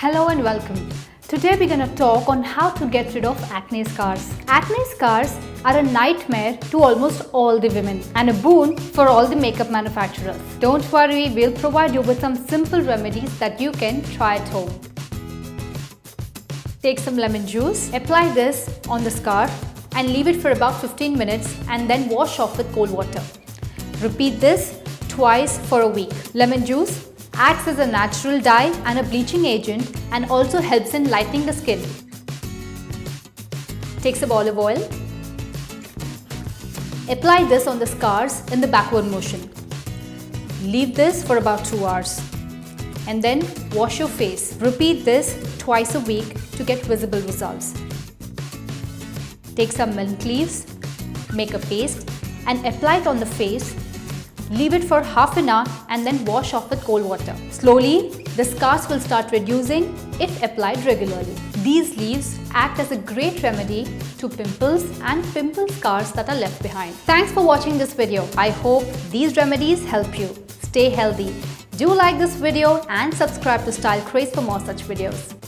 Hello and welcome. Today we're going to talk on how to get rid of acne scars. Acne scars are a nightmare to almost all the women and a boon for all the makeup manufacturers. Don't worry, we'll provide you with some simple remedies that you can try at home. Take some lemon juice, apply this on the scar and leave it for about 15 minutes and then wash off with cold water. Repeat this twice for a week. Lemon juice acts as a natural dye and a bleaching agent and also helps in lightening the skin. Take some olive oil. Apply this on the scars in the backward motion. Leave this for about 2 hours. And then wash your face. Repeat this twice a week to get visible results. Take some mint leaves, make a paste and apply it on the face. Leave it for half an hour and then wash off with cold water. Slowly, the scars will start reducing if applied regularly. These leaves act as a great remedy to pimples and pimple scars that are left behind. Thanks for watching this video. I hope these remedies help you. Stay healthy. Do like this video and subscribe to Style Craze for more such videos.